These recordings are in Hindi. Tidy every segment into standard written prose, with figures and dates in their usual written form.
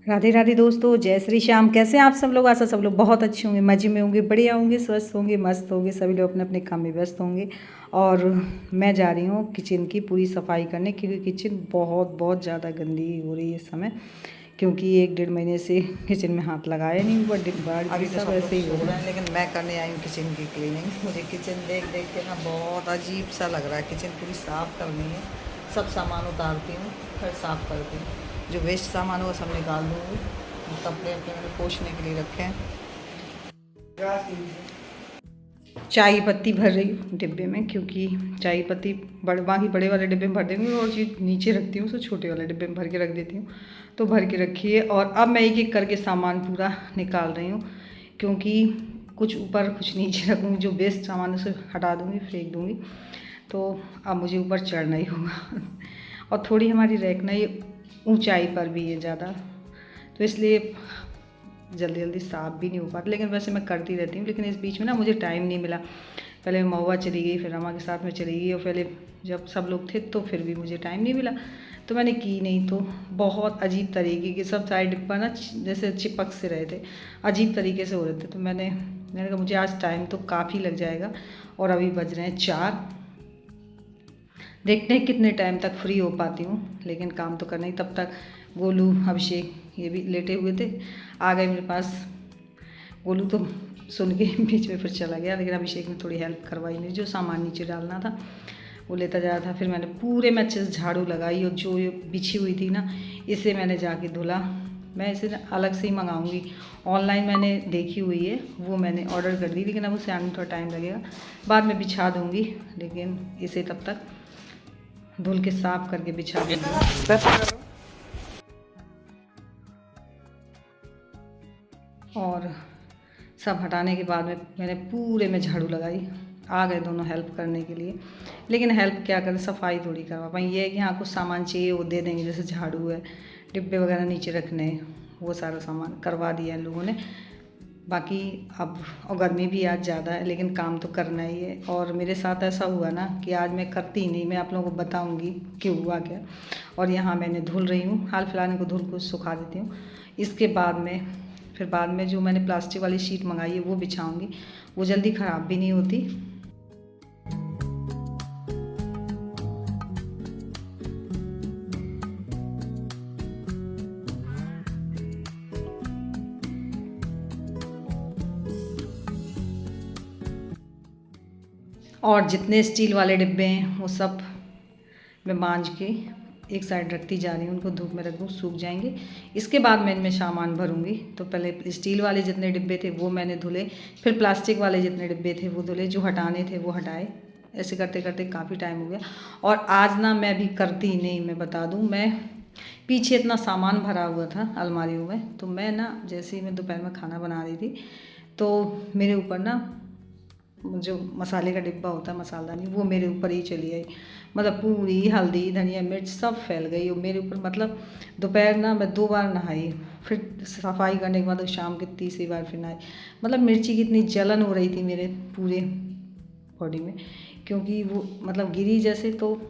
राधे राधे दोस्तों, जय श्री श्याम। कैसे हैं आप सब लोग? आशा सब लोग बहुत अच्छे होंगे, मजे में होंगे, बढ़िया होंगे, स्वस्थ होंगे, मस्त होंगे। सभी लोग अपने अपने काम में व्यस्त होंगे। और मैं जा रही हूँ किचन की पूरी सफाई करने, क्योंकि किचन बहुत बहुत ज़्यादा गंदी हो रही है इस समय। क्योंकि 1-1.5 महीने से किचन में हाथ लगाया नहीं, बट अभी तो सब सब ऐसे ही लोग हो सो रहा रहे है। हैं, लेकिन मैं करने आई हूँ किचन की क्लीनिंग। मुझे किचन देख देख के ना बहुत अजीब सा लग रहा है। किचन पूरी साफ़ करनी है, सब सामान उतारती हूँ, फिर साफ़ करती हूँ। जो वेस्ट सामान हो वो सब निकाल दूँगी। कपड़े अपने मैंने पोंछने के लिए रखे हैं। चाय पत्ती भर रही हूँ डिब्बे में, क्योंकि चाय पत्ती बाकी बड़े वाले डिब्बे में भर देंगे और चीज़ नीचे रखती हूँ, उसे छोटे वाले डिब्बे में भर के रख देती हूँ। तो भर के रखी है और अब मैं एक एक करके सामान पूरा निकाल रही हूँ, क्योंकि कुछ ऊपर कुछ नीचे रखूँगी। जो वेस्ट सामान उसे हटा दूँगी, फेंक दूँगी। तो अब मुझे ऊपर चढ़ना ही होगा और थोड़ी हमारी रैक ना ये ऊंचाई पर भी है ज़्यादा, तो इसलिए जल्दी जल्दी साफ़ भी नहीं हो पाता। लेकिन वैसे मैं करती रहती हूँ, लेकिन इस बीच में ना मुझे टाइम नहीं मिला। पहले महुआ चली गई, फिर रमा के साथ में चली गई, और पहले जब सब लोग थे तो फिर भी मुझे टाइम नहीं मिला, तो मैंने की नहीं। तो बहुत अजीब तरीके के सब साइड पर ना जैसे चिपक से रहे थे, अजीब तरीके से हो रहे थे। तो मैंने कहा मुझे आज टाइम तो काफ़ी लग जाएगा, और अभी बज रहे हैं 4। देखते हैं कितने टाइम तक फ्री हो पाती हूँ, लेकिन काम तो करना ही। तब तक गोलू अभिषेक ये भी लेटे हुए थे, आ गए मेरे पास। गोलू तो सुन के बीच में फिर चला गया, लेकिन अभिषेक ने थोड़ी हेल्प करवाई मेरी। जो सामान नीचे डालना था वो लेता जा रहा था। फिर मैंने पूरे में अच्छे से झाड़ू लगाई, और जो ये बिछी हुई थी ना, इसे मैंने जाके धुला। मैं इसे अलग से ही मंगाऊंगी, ऑनलाइन मैंने देखी हुई है, वो मैंने ऑर्डर कर दी, लेकिन अब उसे आने में थोड़ा टाइम लगेगा। बाद में बिछा दूँगी, लेकिन इसे तब तक धुल के साफ करके बिछा दूँगी। और सब हटाने के बाद में मैंने पूरे में झाड़ू लगाई। आ गए दोनों हेल्प करने के लिए, लेकिन हेल्प क्या करें, सफाई थोड़ी करवा पाएँ। ये है कि हाँ कुछ सामान चाहिए वो दे देंगे, जैसे झाड़ू है, डिब्बे वगैरह नीचे रखने, वो सारा सामान करवा दिया इन लोगों ने। बाकी अब, और गर्मी भी आज ज़्यादा है, लेकिन काम तो करना ही है। और मेरे साथ ऐसा हुआ ना कि आज मैं करती ही नहीं, मैं आप लोगों को बताऊंगी क्यों हुआ क्या। और यहाँ मैंने धुल रही हूँ, हाल फिलहाल इनको धुल को सुखा देती हूँ। इसके बाद में फिर बाद में जो मैंने प्लास्टिक वाली शीट मंगाई है वो बिछाऊंगी, वो जल्दी ख़राब भी नहीं होती। और जितने स्टील वाले डिब्बे हैं वो सब मैं मांज के एक साइड रखती जा रही हूँ, उनको धूप में रख दूँ, सूख जाएंगे। इसके बाद मैं इनमें सामान भरूँगी। तो पहले स्टील वाले जितने डिब्बे थे वो मैंने धुले, फिर प्लास्टिक वाले जितने डिब्बे थे वो धुले, जो हटाने थे वो हटाए। ऐसे करते करते काफ़ी टाइम हो गया। और आज ना मैं भी करती ही नहीं, मैं बता दूँ, मैं पीछे इतना सामान भरा हुआ था अलमारियों में। तो मैं ना जैसे ही मैं दोपहर में खाना बना रही थी, तो मेरे ऊपर ना जो मसाले का डिब्बा होता है, मसालदानी, वो मेरे ऊपर ही चली आई। मतलब पूरी हल्दी धनिया मिर्च सब फैल गई और मेरे ऊपर। मतलब दोपहर ना मैं 2 बार नहाई, फिर सफाई करने के बाद शाम की तीसरी बार फिर नहाई। मतलब मिर्ची की इतनी जलन हो रही थी मेरे पूरे बॉडी में, क्योंकि वो मतलब गिरी जैसे, तो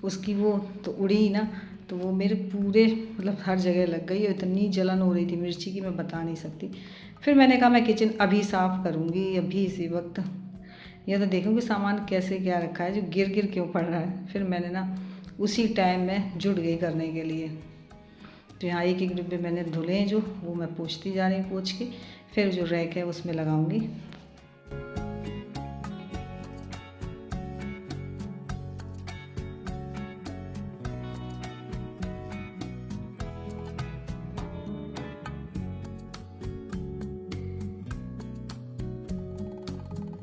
उसकी वो तो उड़ी ही ना, तो वो मेरे पूरे मतलब हर जगह लग गई और इतनी जलन हो रही थी मिर्ची की, मैं बता नहीं सकती। फिर मैंने कहा मैं किचन अभी साफ़ करूँगी, अभी इसी वक्त। या तो देखूँगी सामान कैसे क्या रखा है, जो गिर गिर क्यों पड़ रहा है। फिर मैंने ना उसी टाइम में जुट गई करने के लिए। तो यहाँ एक एक डिब्बे मैंने धुले हैं, जो वो मैं पोंछती जा रही हूँ, पोंछ के फिर जो रैक है उसमें लगाऊँगी।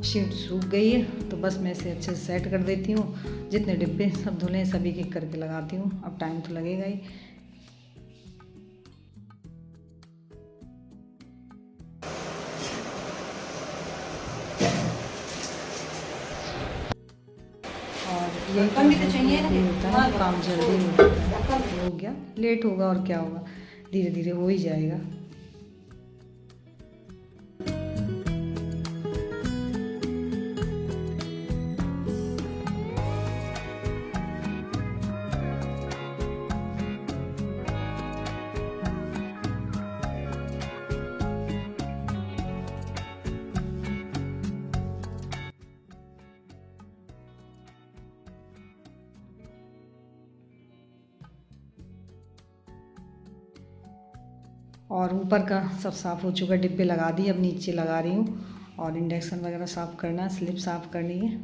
शीट सूख गई है, तो बस मैं इसे अच्छे से सेट कर देती हूँ। जितने डिब्बे सब धुले सभी एक करके लगाती हूँ, अब टाइम तो लगेगा ही। और यही काम होता है, काम जल्दी होता है। हो गया, लेट होगा और क्या होगा, धीरे धीरे हो ही जाएगा। और ऊपर का सब साफ़ हो चुका, डिब्बे लगा दिए, अब नीचे लगा रही हूँ। और इंडक्शन वगैरह साफ़ करना है, स्लिप साफ़ करनी है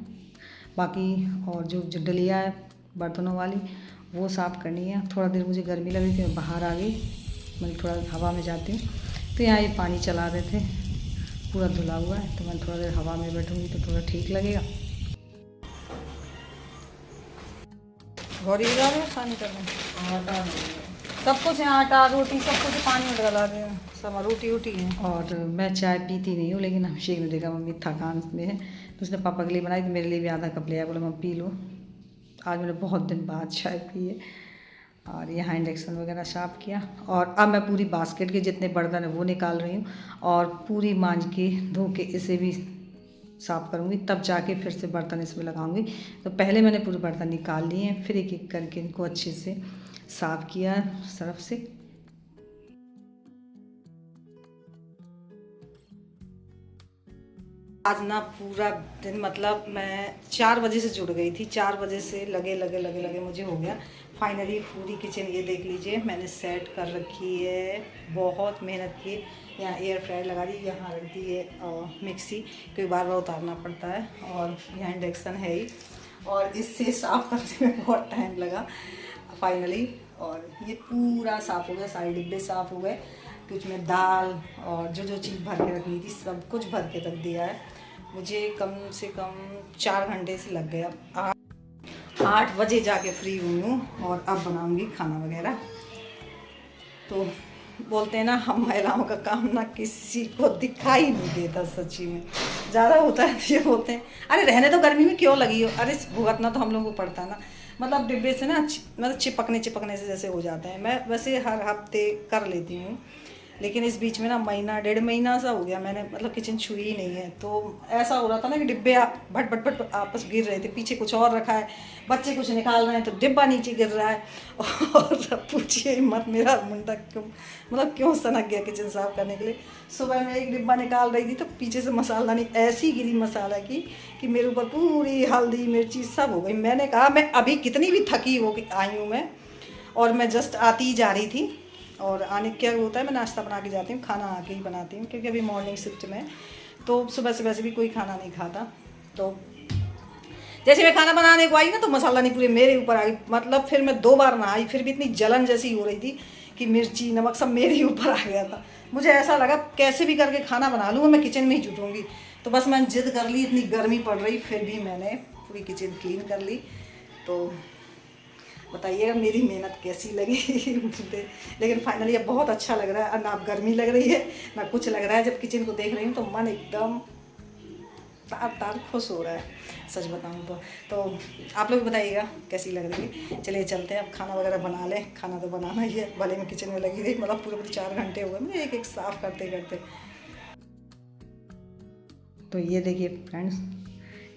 बाकी। और जो डलिया है बर्तनों वाली वो साफ़ करनी है। थोड़ा देर मुझे गर्मी लग रही थी, मैं बाहर आ गई, मैं थोड़ा हवा में जाती हूँ। तो यहाँ ये पानी चला रहे थे, पूरा धुला हुआ है, तो मैं थोड़ा देर हवा में बैठूँगी तो थोड़ा ठीक लगेगा। घोड़ी उड़ा रहे पानी करने आटा सब कुछ है, आटा रोटी सब कुछ पानी में डला रहे हैं, सब रोटी वोटी है। और मैं चाय पीती नहीं हूँ, लेकिन अभिषेक ने देखा मम्मी थकान में है तो उसने पापा के लिए बनाई, तो मेरे लिए भी आधा कप ले आया, बोला मम्मी पी लो। आज मैंने बहुत दिन बाद चाय पी है। और यहाँ इंडक्शन वगैरह साफ़ किया और अब मैं पूरी बास्केट के जितने बर्तन है वो निकाल रही हूँ और पूरी मांज के धो के इसे भी साफ़ करूँगी, तब जाके फिर से बर्तन इसमें लगाऊंगी। तो पहले मैंने पूरे बर्तन निकाल लिए हैं, फिर एक एक करके इनको अच्छे से साफ़ किया सर्फ से। आज ना पूरा दिन मतलब मैं 4 बजे से जुड़ गई थी, 4 बजे से लगे मुझे हो गया फाइनली। पूरी किचन ये देख लीजिए मैंने सेट कर रखी है, बहुत मेहनत की। यहाँ एयर फ्रायर लगा दी, यहाँ रख दी है मिक्सी, क्योंकि बार बार उतारना पड़ता है। और यहाँ इंडक्शन है ही, और इससे साफ़ करने में बहुत टाइम लगा फाइनली। और ये पूरा साफ़ हो गया, सारे डिब्बे साफ़ हो गए, कुछ में दाल और जो चीज़ भर के रखनी थी सब कुछ भर के रख दिया है। मुझे कम से कम 4 घंटे से लग गए। अब 8 बजे जाके फ्री हुई हूँ और अब बनाऊंगी खाना वगैरह। तो बोलते हैं ना, हम महिलाओं का काम ना किसी को दिखाई नहीं देता, सच्ची में ज़्यादा होता है तो ये बोलते हैं अरे रहने तो, गर्मी में क्यों लगी हो। अरे भुगतना तो हम लोगों को पड़ता है ना, मतलब डिब्बे से ना मतलब चिपकने से जैसे हो जाते हैं। मैं वैसे हर हफ्ते कर लेती हूँ, लेकिन इस बीच में ना महीना 1.5 महीना सा हो गया मैंने मतलब किचन छुई ही नहीं है। तो ऐसा हो रहा था ना कि डिब्बे भट भट भट आपस गिर रहे थे, पीछे कुछ और रखा है, बच्चे कुछ निकाल रहे हैं तो डिब्बा नीचे गिर रहा है। और पूछिए मत मेरा मुंडा क्यों सनक गया किचन साफ़ करने के लिए। सुबह में एक डिब्बा निकाल रही थी तो पीछे से मसालादानी ऐसी गिरी मसाला की कि मेरे ऊपर पूरी हल्दी मिर्ची सब हो गई। मैंने कहा मैं अभी कितनी भी थकी हो आई हूँ मैं, और मैं जस्ट आती ही जा रही थी। और आने क्या होता है, मैं नाश्ता बना के जाती हूँ, खाना आके ही बनाती हूँ, क्योंकि अभी मॉर्निंग शिफ्ट में तो सुबह से वैसे भी कोई खाना नहीं खाता। तो जैसे मैं खाना बनाने को आई ना तो मसाला नहीं पूरे मेरे ऊपर आ गई, मतलब फिर मैं 2 बार नहाई, फिर भी इतनी जलन जैसी हो रही थी कि मिर्ची नमक सब मेरे ही ऊपर आ गया था। मुझे ऐसा लगा कैसे भी करके खाना बना लूँ, मैं किचन में ही जुटूँगी। तो बस मैंने जिद कर ली, इतनी गर्मी पड़ रही फिर भी मैंने पूरी किचन क्लीन कर ली। तो बताइएगा मेरी मेहनत कैसी लगी मुझे। लेकिन फाइनली अब बहुत अच्छा लग रहा है, ना गर्मी लग रही है ना कुछ लग रहा है। जब किचन को देख रही हूँ तो मन एकदम तार खुश हो रहा है, सच बताऊँ तो आप लोग बताइएगा कैसी लग रही है। चलिए चलते हैं अब खाना वगैरह बना लें, खाना तो बनाना ही है, भले मैं किचन में लगी रही, मतलब पूरे 4 घंटे हो गए मुझे एक साफ़ करते करते। तो ये देखिए फ्रेंड्स,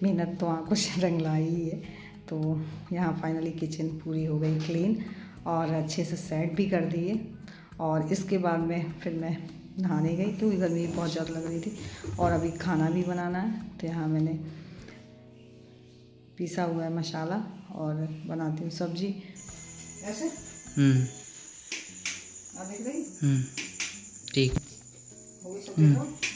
मेहनत तो आँखों से रंग लाई ही है। तो यहाँ फाइनली किचन पूरी हो गई क्लीन और अच्छे से सेट भी कर दिए। और इसके बाद में फिर मैं नहाने गई क्योंकि गर्मी बहुत ज़्यादा लग रही थी, और अभी खाना भी बनाना है। तो यहाँ मैंने पीसा हुआ है मसाला और बनाती हूँ सब्जी ऐसे। आप देख रही? ठीक हो गई सब्जी।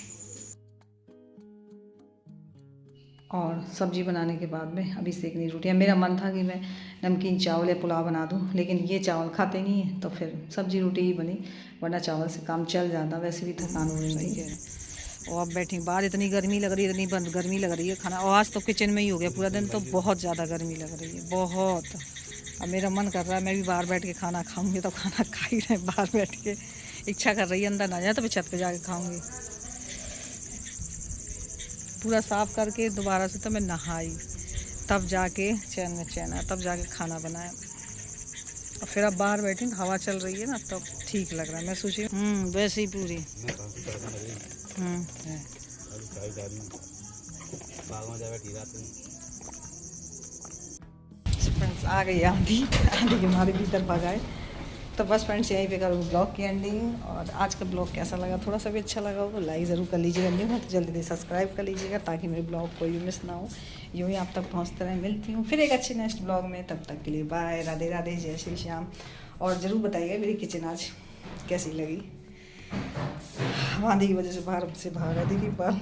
और सब्ज़ी बनाने के बाद में अभी सेकनी रोटियाँ। मेरा मन था कि मैं नमकीन चावल या पुलाव बना दूं, लेकिन ये चावल खाते नहीं है तो फिर सब्ज़ी रोटी ही बनी, वरना चावल से काम चल जाता, वैसे भी थकान हो रही थी। और अब बैठी बाहर, इतनी गर्मी लग रही है, इतनी बंद गर्मी लग रही है खाना। और आज तो किचन में ही हो गया पूरा दिन, तो बहुत ज़्यादा गर्मी लग रही है बहुत। अब मेरा मन कर रहा है मैं भी बाहर बैठ के खाना खाऊँगी, तो खाना खा ही रहे बाहर बैठ के, इच्छा कर रही है अंदर ना जाए तो मैं छत पर जाके खाऊँगी। पूरा साफ़ करके दोबारा से तो मैं नहाई, तब जाके चैन में चैन आया, तब जाके खाना बनाया। और फिर अब बाहर बैठी, हवा चल रही है ना, तब ठीक लग रहा है। मैं सोची वैसे ही पूरी फ्रेंड्स आ गई आंधी के हमारे भीतर भगाए। तो बस फ्रेंड्स यहीं पे करूँ ब्लॉग की एंडिंग। और आज का ब्लॉग कैसा लगा, थोड़ा सा भी अच्छा लगा हो तो लाइक ज़रूर कर लीजिएगा, नहीं हो तो जल्दी से सब्सक्राइब कर लीजिएगा, ताकि मेरे ब्लॉग कोई भी मिस ना हो, यूँ ही आप तक पहुँचते रहे। मिलती हूँ फिर एक अच्छे नेक्स्ट ब्लॉग में, तब तक के लिए बाय, राधे राधे, जय श्री श्याम। और ज़रूर बताइएगा मेरी किचन आज कैसी लगी। हवा आंधी की वजह से बाहर से भागा, देखिए बाल